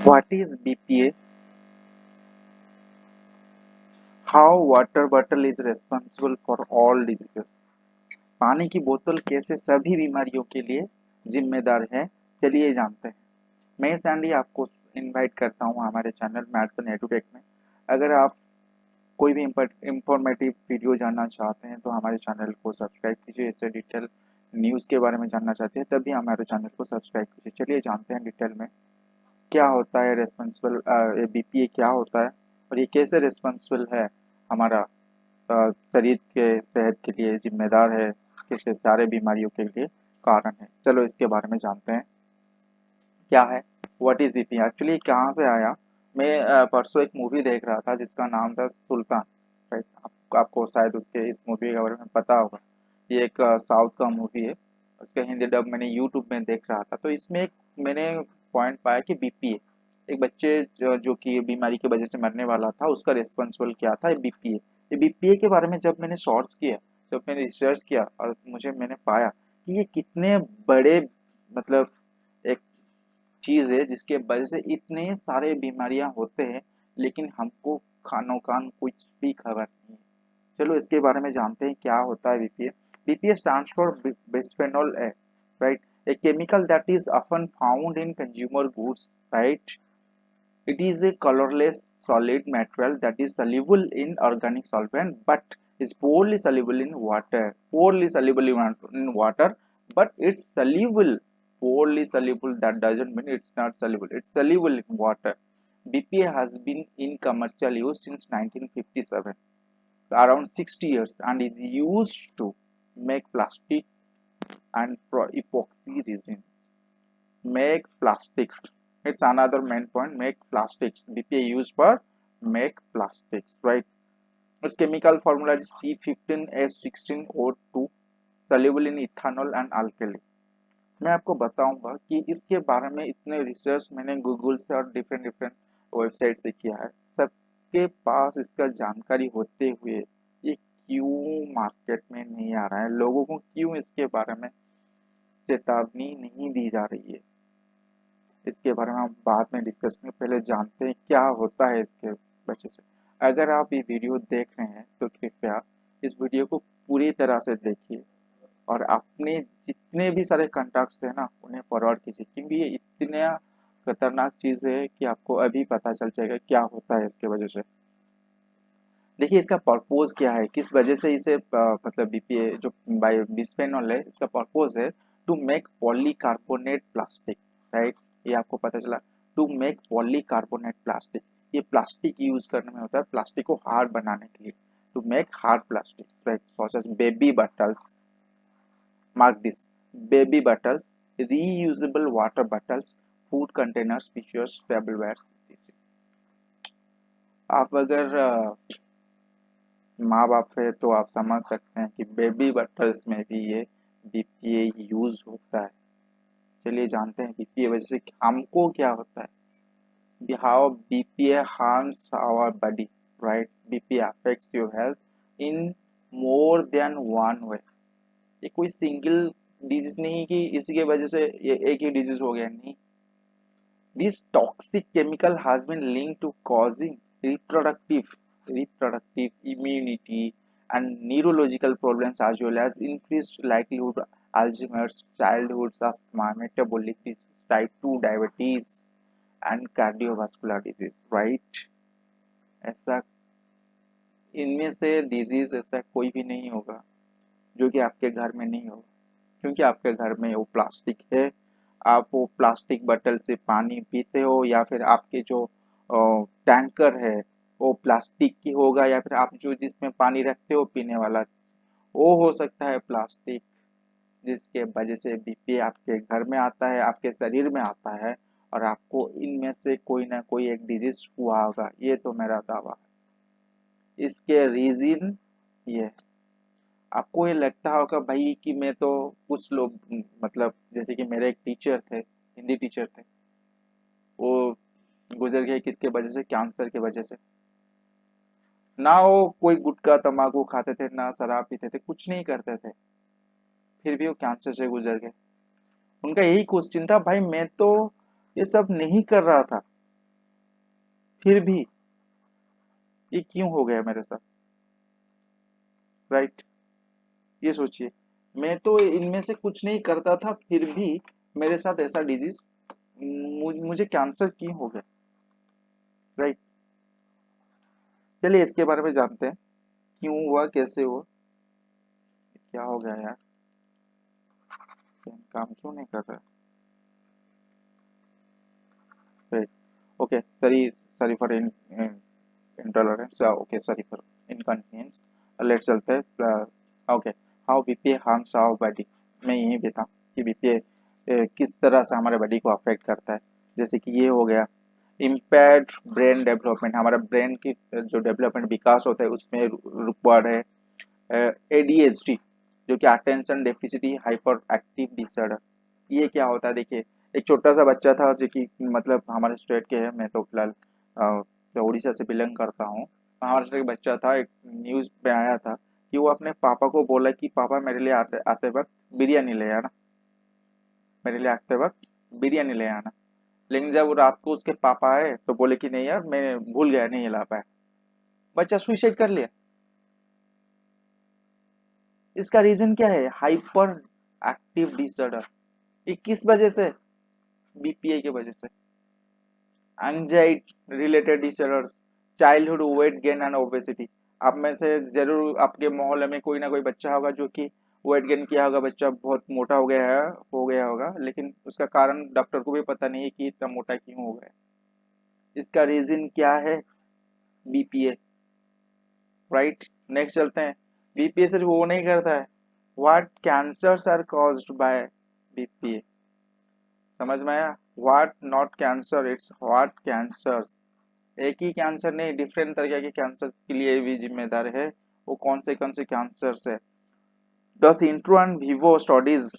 What is BPA? How water bottle is responsible for all diseases? पानी की बोतल कैसे सभी बीमारियों के लिए जिम्मेदार है, चलिए जानते हैं। मैं सैंडी आपको इनवाइट करता हूं हमारे चैनल मैथ्स एंड एडुटेक में। अगर आप कोई भी इंफॉर्मेटिव वीडियो जानना चाहते हैं तो हमारे चैनल को सब्सक्राइब कीजिए। इससे डिटेल न्यूज़ के बारे में जानना चाहते हैं तभी हमारे चैनल को सब्सक्राइब कीजिए। चलिए जानते हैं डिटेल में क्या होता है रेस्पॉन्सिबल, बीपीए क्या होता है और ये कैसे रिस्पॉन्सिबल है हमारा शरीर के सेहत के लिए जिम्मेदार है, कैसे सारे बीमारियों के लिए कारण है। चलो इसके बारे में जानते हैं क्या है व्हाट इज बीपी। एक्चुअली कहाँ से आया, मैं परसों एक मूवी देख रहा था जिसका नाम था सुल्तान। राइट, आपको शायद उसके इस मूवी के बारे में पता होगा। ये एक साउथ का मूवी है, उसका हिंदी डब मैंने यूट्यूब में देख रहा था। तो इसमें एक मैंने पॉइंट पाया कि बीपीए, एक बच्चे जो कि बीमारी की वजह से मरने वाला था, उसका रिस्पॉन्सिबल क्या था, बीपीए। ये बीपीए के बारे में जब मैंने शॉर्ट्स किया, जब मैंने रिसर्च किया और मैंने पाया कि ये कितने बड़े, मतलब एक चीज है जिसके वजह से इतने सारे बीमारियां होते हैं, लेकिन हमको खानो खान कुछ भी खबर नहीं है। चलो इसके बारे में जानते हैं क्या होता है BPA. BPA stands for bisphenol A, right? A chemical that is often found in consumer goods, right? It is a colorless solid material that is soluble in organic solvent but is poorly soluble in water. Poorly soluble in water, but it's soluble. Poorly soluble, that doesn't mean it's not soluble. It's soluble in water. BPA has been in commercial use since 1957, around 60 years, and is used to make plastic and epoxy resins. Make plastics. It's another main point. Make plastics. BPA used for make plastics, right? Its chemical formula is C15H16O2, soluble in ethanol and alkali. मैं आपको बताऊंगा कि इसके बारे में इतने research मैंने Google से और डिफरेंट डिफरेंट वेबसाइट से किया है। सबके पास इसका जानकारी होते हुए ये क्यों मार्केट में नहीं आ रहा है, लोगों को क्यों इसके बारे में चेतावनी नहीं दी जा रही है, इसके बारे में हम बाद में डिस्कस करेंगे। पहले जानते हैं क्या होता है इसके वजह से। अगर आप ये वीडियो देख रहे हैं तो कृपया इस वीडियो को पूरी तरह से देखिए और अपने जितने भी सारे कॉन्टैक्ट्स है ना उन्हें फॉरवर्ड कीजिए, क्योंकि ये इतना खतरनाक चीज है कि आपको अभी पता चल जाएगा क्या होता है इसके वजह से। देखिए इसका पर्पोज क्या है, किस वजह से इसे मतलब बीपीए जो बिस्फेनॉल है, इसका पर्पोज है to make polycarbonate plastic, right. ये आपको पता चला, टू मेक पॉलीकार्बोनेट प्लास्टिक। ये प्लास्टिक यूज करने में होता है, प्लास्टिक को हार्ड बनाने के लिए, to make hard plastic, right, such as baby bottles, mark this, baby bottles, reusable water bottles, food containers, tissues, tableware. आप अगर माँ बाप है तो आप समझ सकते हैं कि बेबी बॉटल्स में भी ये बीपीए यूज होता है। चलिए जानते हैं बीपीए वजह से हमको क्या होता है, how BPA harms our body, right. BPA affects your health in more than one way. ये कोई सिंगल डिजीज नहीं कि इसी के वजह से ये एक ही डिजीज हो गया, नहीं। This toxic chemical has been linked to causing reproductive immunity and neurological problems, as well as increased likelihood of Alzheimer's, childhood asthma, metabolic disease, type 2 diabetes and cardiovascular disease, right? ऐसा इनमें से disease ऐसा कोई भी नहीं होगा जो कि आपके घर में नहीं होगा, क्योंकि आपके घर में वो प्लास्टिक है। आप वो प्लास्टिक बोतल से पानी पीते हो, या फिर आपके जो टैंकर है वो प्लास्टिक की होगा, या फिर आप जो जिसमें पानी रखते हो पीने वाला वो हो सकता है प्लास्टिक, जिसके वजह से बीपी आपके घर में आता है, आपके शरीर में आता है, और आपको इनमें से कोई ना कोई एक डिजीज हुआ होगा, ये तो मेरा दावा है। इसके रीजन ये है। आपको ये लगता होगा भाई कि मैं तो, कुछ लोग मतलब जैसे कि मेरे एक टीचर थे, हिंदी टीचर थे, वो गुजर गए किसके वजह से, कैंसर की वजह से। ना वो कोई गुटखा तंबाकू खाते थे, ना शराब पीते थे, कुछ नहीं करते थे, फिर भी वो कैंसर से गुजर गए। उनका यही क्वेश्चन था, भाई मैं तो ये सब नहीं कर रहा था, फिर भी ये क्यों हो गया मेरे साथ, राइट? ये सोचिए, मैं तो इनमें से कुछ नहीं करता था, फिर भी मेरे साथ ऐसा डिजीज, मुझे कैंसर क्यों हो गया, राइट? चलिए इसके बारे में जानते हैं, क्यों हुआ, कैसे हुआ, क्या हो गया यार, काम क्यों नहीं कर रहा है? Okay, sorry for intolerance, okay, sorry for inconvenience. Let's चलते हैं, okay, how BPA harms our body. मैं यही बताऊं कि बीपीए किस तरह से हमारे बॉडी को अफेक्ट करता है। जैसे कि ये हो गया इम्पेयर्ड ब्रेन डेवलपमेंट, हमारा ब्रेन की जो डेवलपमेंट विकास होता है उसमें रुकावट है। एडीएचडी जो कि attention deficit hyper active disorder, ये क्या होता है देखिए, एक छोटा सा बच्चा था जो कि मतलब हमारे स्टेट के है, मैं तो फिलहाल तो उड़ीसा से बिलोंग करता हूँ। महाराष्ट्र का बच्चा था, एक न्यूज पे आया था कि वो अपने पापा को बोला कि पापा मेरे लिए आते आते वक्त बिरयानी ले आना, मेरे लिए आते वक्त बिरयानी ले आना। लेकिन जब वो रात को उसके पापा आए तो बोले कि नहीं यार मैं भूल गया, नहीं ला पाया। बच्चा सुसाइड कर लिया। इसका रीजन क्या है? Hyper active disorder. ये किस वजह से? बीपीए की वजह से। Anxiety related disorders, childhood weight gain and obesity. आप में से जरूर आपके मोहल्ले में कोई ना कोई बच्चा होगा जो कि वेट गेन किया होगा, बच्चा बहुत मोटा हो गया होगा, लेकिन उसका कारण डॉक्टर को भी पता नहीं है कि इतना मोटा क्यों हो गया। इसका रीजन क्या है? BPA, right? नेक्स्ट चलते हैं, बीपीए सिर्फ वो नहीं करता है, what cancers are caused by BPA. समझ में आया? What not cancer, it's what cancers. एक ही कैंसर नहीं, डिफरेंट तरह के कैंसर के लिए भी जिम्मेदार है। वो कौन से कैंसर है? दस इंट्रो एंड विवो स्टडीज,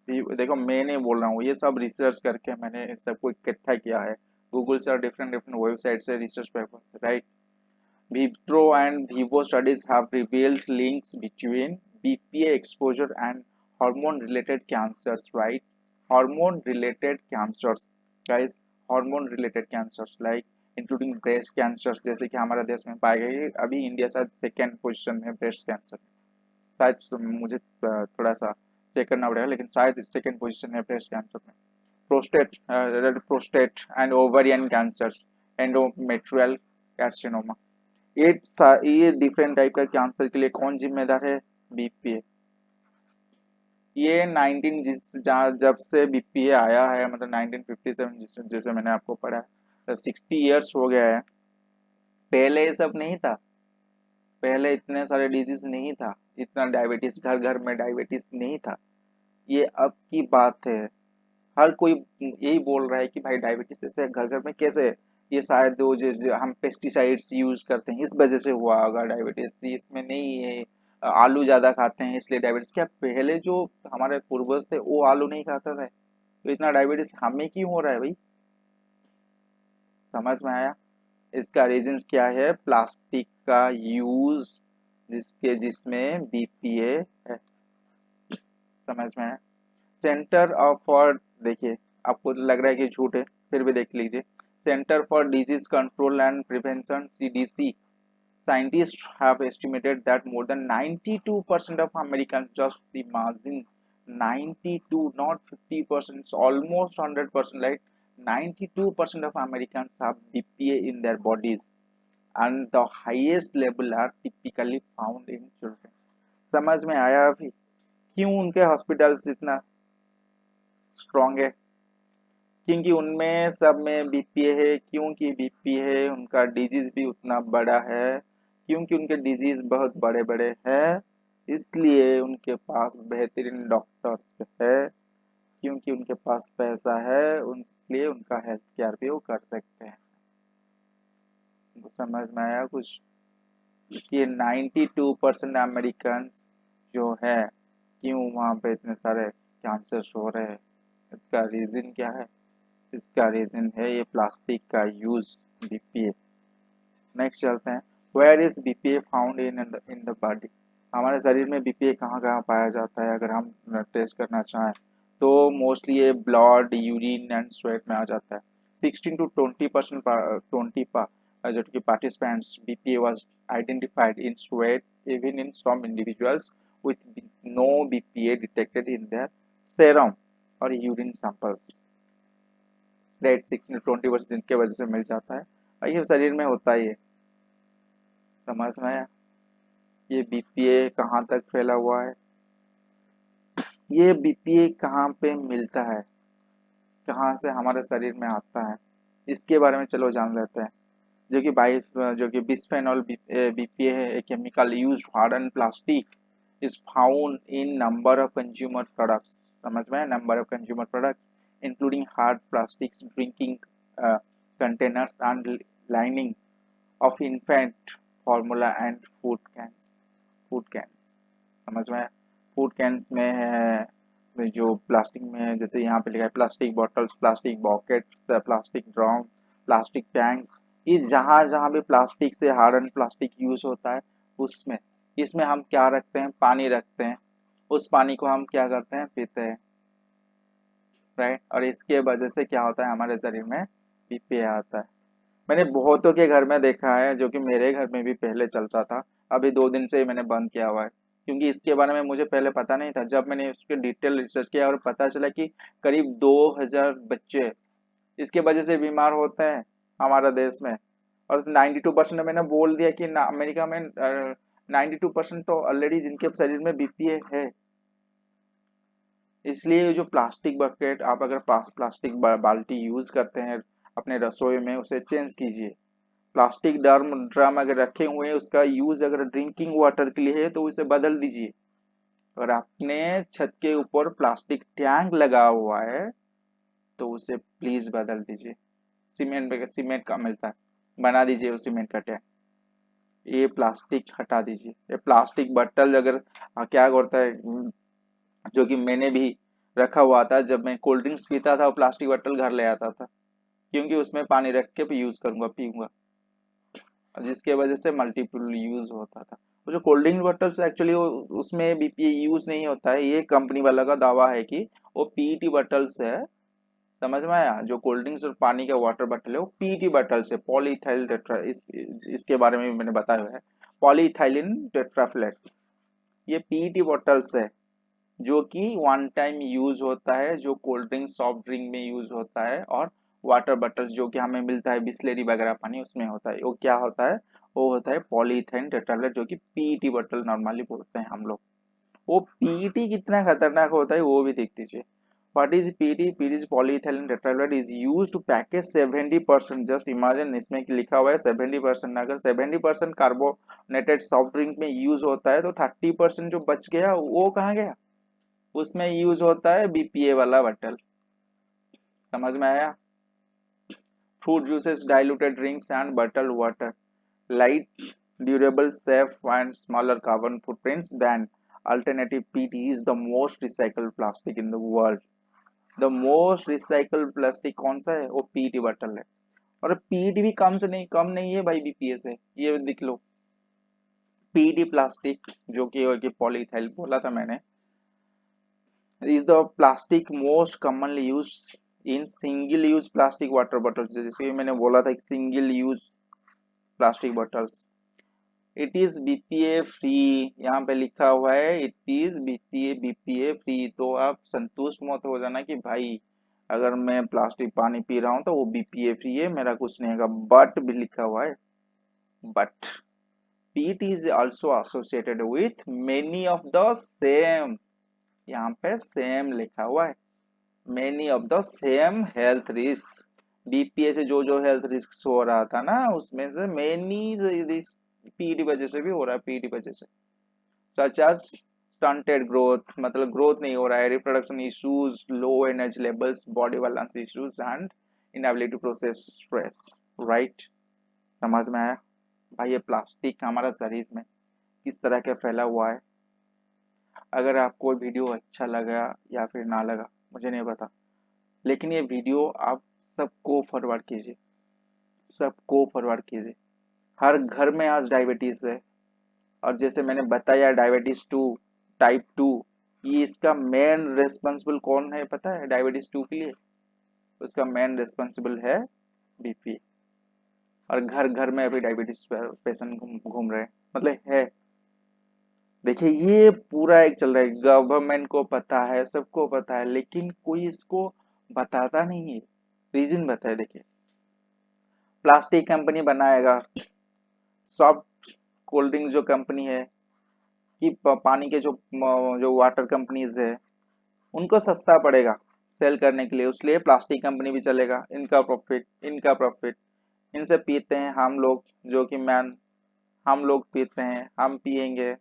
देखो मैं नहीं बोल रहा हूँ, ये सब रिसर्च करके मैंने इस सबको इकट्ठा किया है गूगल से और डिफरेंट डिफरेंट वेबसाइट से, रिसर्च पेपर से, right? Vitro and Vivo studies have revealed links between BPA exposure and hormone related cancers, right? Hormone related cancers, guys, hormone related cancers like including breast cancer, जैसे कि हमारे देश में पाए गए, अभी इंडिया शायद सेकेंड पोजीशन में ब्रेस्ट कैंसर, शायद मुझे थोड़ा सा चेक करना पड़ेगा, लेकिन शायद सेकंड पोजीशन है ब्रेस्ट कैंसर में। Prostate and ovarian cancers, endometrial carcinoma, ये डिफरेंट टाइप का कैंसर के लिए कौन जिम्मेदार है? बीपीए। ये 19 जब से बीपीए आया है, मतलब 1957, जैसे मैंने आपको पढ़ा है, 60 इयर्स हो गया है। पहले ये सब नहीं था, पहले इतने सारे डिजीज नहीं था, इतना डायबिटीज, घर घर में डायबिटीज नहीं था, ये अब की बात है। हर कोई यही बोल रहा है कि भाई डायबिटीज ऐसे घर घर में कैसे? ये शायद वो जो हम पेस्टिसाइड्स यूज करते हैं इस वजह से हुआ होगा डायबिटीज, इसमें नहीं है। आलू ज्यादा खाते हैं इसलिए डायबिटीज। क्या पहले जो हमारे पूर्वज थे वो आलू नहीं खाता था? तो इतना डायबिटीज हमें क्यों हो रहा है भाई? समझ में आया? इसका रीजन क्या है? प्लास्टिक का यूज, जिसमें बीपीए है। समझ में आया? सेंटर फॉर, देखिए आपको लग रहा है कि झूठ है, फिर भी देख लीजिए। Centre for disease control and prevention, CDC, scientists have estimated that more than 92% of Americans, just imagine, 92, not 50%, it's almost 100%, right? 92% of Americans have BPA in their bodies, and the highest level are typically found in children. समझ में आया अभी क्यों उनके hospitals इतना strong है? क्योंकि उनमें सब में बीपीए है, क्योंकि बीपीए है उनका डिजीज भी उतना बड़ा है, क्योंकि उनके डिजीज बहुत बड़े बड़े हैं, इसलिए उनके पास बेहतरीन डॉक्टर्स है, क्योंकि उनके पास पैसा है, इसलिए उनका हेल्थ केयर भी वो कर सकते हैं। तो समझ में आया कुछ कि 92% अमेरिकन जो है, क्यों वहां पे इतने सारे कैंसर हो रहे हैं? इसका रीजन क्या है? इसका रीजन है ये प्लास्टिक का यूज, बीपीए। नेक्स्ट चलते हैं, where is BPA found in the body. हमारे शरीर में बीपीए कहाँ कहाँ पाया जाता है? अगर हम टेस्ट करना चाहें तो मोस्टली ये ब्लड, यूरिन एंड स्वेट में आ जाता है। 16 to 20%, 20 जो कि participants BPA was identified in sweat even in some individuals with no BPA detected in their serum और यूरिन सैंपल्स। रेट 16 to 20% जिनके वजह से मिल जाता है और ये शरीर में होता ही है। समझ में आया? ये बीपीए कहाँ तक फैला हुआ है, ये बीपीए कहाँ पे मिलता है, कहाँ से हमारे शरीर में आता है, इसके बारे में चलो जान लेते हैं। जो कि बिस्फेनॉल बीपीए है, a chemical used harden plastic is found in number of consumer products। समझ में? Number of consumer products including hard plastics, drinking containers and lining of infant formula and food cans. Food cans समझ में? Food cans में है जो plastic में है, जैसे यहाँ पे लिखा है plastic bottles, plastic buckets, plastic drum, plastic tanks. ये जहाँ जहाँ भी प्लास्टिक से हार्डन प्लास्टिक यूज होता है उसमें, इसमें हम क्या रखते हैं, पानी रखते हैं। उस पानी को हम क्या करते हैं, पीते हैं, राइट। और इसके वजह से क्या होता है, हमारे शरीर में बीपी आता है। मैंने बहुतों के घर में देखा है, जो कि मेरे घर में भी पहले चलता था, अभी 2 दिन से ही मैंने बंद किया हुआ है, क्योंकि इसके बारे में मुझे पहले पता नहीं था। जब मैंने उसके डिटेल रिसर्च किया और पता चला कि करीब 2000 बच्चे इसके वजह से बीमार होते हैं हमारे देश में। और 92% मैंने बोल दिया कि अमेरिका में 92% तो ऑलरेडी जिनके शरीर में बीपीए है। इसलिए जो प्लास्टिक बकेट, आप अगर प्लास्टिक बाल्टी यूज करते हैं अपने रसोई में, उसे चेंज कीजिए। प्लास्टिक ड्रम अगर रखे हुए हैं, उसका यूज अगर ड्रिंकिंग वाटर के लिए है तो उसे बदल दीजिए। अगर आपने छत के ऊपर प्लास्टिक टैंक लगा हुआ है तो उसे प्लीज बदल दीजिए। सीमेंट का मिलता है, बना दीजिए वो सीमेंट का टैंक। ये प्लास्टिक हटा दीजिए। ये प्लास्टिक बॉटल अगर क्या करता है, जो कि मैंने भी रखा हुआ था, जब मैं कोल्ड ड्रिंक्स पीता था वो प्लास्टिक बॉटल घर ले आता था, क्योंकि उसमें पानी रख के यूज करूंगा, पीऊंगा, जिसके वजह से मल्टीपल यूज होता था। वो जो कोल्ड ड्रिंक बॉटल्स एक्चुअली उसमें बीपीए यूज नहीं होता है, ये कंपनी वाला का दावा है कि वो पीईटी बॉटल्स है। समझ में आया? जो कोल्ड ड्रिंक्स और पानी का वाटर बॉटल है वो पीईटी बॉटल्स है, पॉलीइथाइल टेट्रा, इसके बारे में भी मैंने बताया हुआ है, पॉलीइथाइलिन टेट्राफ्लेट। ये पीईटी बॉटल्स है जो कि वन टाइम यूज होता है, जो कोल्ड ड्रिंक सॉफ्ट ड्रिंक में यूज होता है, और वाटर बॉटल्स जो कि हमें मिलता है बिस्लेरी वगैरह पानी, उसमें होता है। वो क्या होता है, वो होता है पॉलीइथेन टेट्राफ्लेट, जो कि पीईटी बॉटल नॉर्मली बोलते हैं हम लोग। वो पीईटी कितना खतरनाक होता है वो भी देख दीजिए। What is PET? PET is polyethylene tetrahydride is used to package 70%। Just imagine, इसमें लिखा हुआ है 70%। अगर 70% कार्बोनेटेड सॉफ्ट ड्रिंक में यूज होता है तो 30% जो बच गया वो कहाँ गया, उसमें यूज होता है बीपीए वाला बॉटल। समझ में आया? Fruit juices, diluted drinks and bottled water, light, durable, safe and smaller carbon footprints than alternative PET is the most recycled plastic in the world। The most recycled plastic कौन सा है, वो PET bottle है। और PET भी कम नहीं है भाई बीपीए से, ये देख लो। पीईटी प्लास्टिक जो कि पॉलीथाइल बोला था मैंने, is the plastic most commonly use in single use plastic water bottles, जैसे मैंने बोला था single use plastic bottles. It is BPA free, यहाँ पे लिखा हुआ है इट इज बीपीए फ्री। तो आप संतुष्ट मत हो जाना कि भाई अगर मैं प्लास्टिक पानी पी रहा हूं तो वो बीपीए फ्री है, मेरा कुछ नहीं होगा। बट भी लिखा हुआ है, बट पीट is also associated with many of the same, यहाँ पे सेम लिखा हुआ है, many of the same health risk. BPA से जो जो हेल्थ रिस्क हो रहा था ना, उसमें से मेनी रिस्क पीटी वजह से भी हो रहा है, पीटी वजह से। सच एज स्टंटेड ग्रोथ, मतलब ग्रोथ नहीं हो रहा है, reproduction issues, low energy levels, body balance issues and inability to process stress, right. समझ में आया? भाई ये प्लास्टिक हमारा शरीर में किस तरह का फैला हुआ है। अगर आपको वीडियो अच्छा लगा या फिर ना लगा मुझे नहीं पता, लेकिन ये वीडियो आप सबको फॉरवर्ड कीजिए, सबको फॉरवर्ड कीजिए। हर घर में आज डायबिटीज है, और जैसे मैंने बताया डायबिटीज 2, टाइप 2, ये इसका मेन रेस्पॉन्सिबल कौन है पता है डायबिटीज 2 के लिए? उसका मेन रेस्पॉन्सिबल है बीपी। और घर घर में अभी डायबिटीज पेशेंट घूम रहे हैं, मतलब है। देखिए ये पूरा एक चल रहा है, गवर्नमेंट को पता है, सबको पता है, लेकिन कोई इसको बताता नहीं है। रीजन बताए, देखिए प्लास्टिक कंपनी बनाएगा, सॉफ्ट कोल्ड ड्रिंक जो कंपनी है, कि पानी के जो जो वाटर कंपनीज है, उनको सस्ता पड़ेगा सेल करने के लिए, इसलिए प्लास्टिक कंपनी भी चलेगा, इनका प्रॉफिट, इनका प्रॉफिट। इनसे पीते हैं हम लोग, जो कि मैन, हम लोग पीते हैं, हम पिएंगे,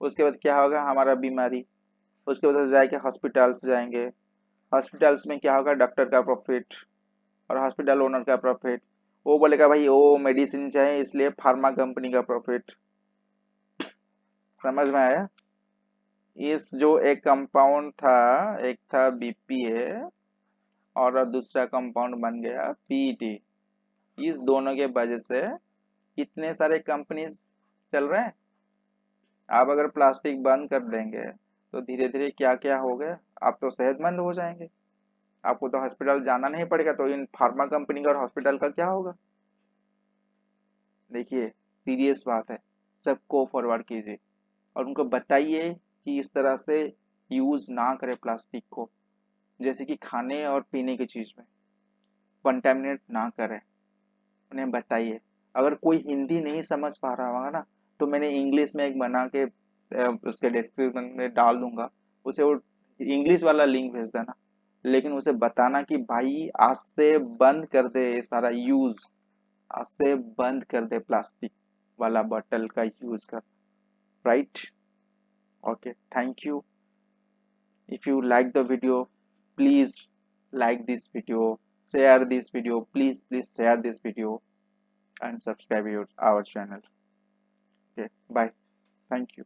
उसके बाद क्या होगा, हमारा बीमारी, उसके बाद जाके हॉस्पिटल्स जाएंगे, हॉस्पिटल्स में क्या होगा, डॉक्टर का प्रॉफिट और हॉस्पिटल ओनर का प्रॉफिट। वो बोलेगा भाई वो मेडिसिन चाहिए, इसलिए फार्मा कंपनी का प्रॉफिट। समझ में आया? इस जो एक कंपाउंड था, एक था बीपीए और दूसरा कंपाउंड बन गया पीईटी, इस दोनों के वजह से कितने सारे कंपनीज चल रहे हैं। आप अगर प्लास्टिक बंद कर देंगे तो धीरे धीरे क्या क्या हो गया, आप तो सेहतमंद हो जाएंगे, आपको तो हॉस्पिटल जाना नहीं पड़ेगा, तो इन फार्मा कंपनी का और हॉस्पिटल का क्या होगा? देखिए सीरियस बात है, सबको फॉरवर्ड कीजिए और उनको बताइए कि इस तरह से यूज ना करें प्लास्टिक को, जैसे कि खाने और पीने की चीज में कंटेमिनेट ना करें, उन्हें बताइए। अगर कोई हिंदी नहीं समझ पा रहा होगा ना, तो मैंने इंग्लिश में एक बना के उसके डिस्क्रिप्शन में डाल दूंगा, उसे वो इंग्लिश वाला लिंक भेज देना, लेकिन उसे बताना कि भाई आज से बंद कर दे ये सारा यूज, आज से बंद कर दे प्लास्टिक वाला बॉटल का यूज कर। Right? Okay, thank you. If you like the video, please like this video, share this video, please share this video and subscribe our channel. Okay, bye. Thank you.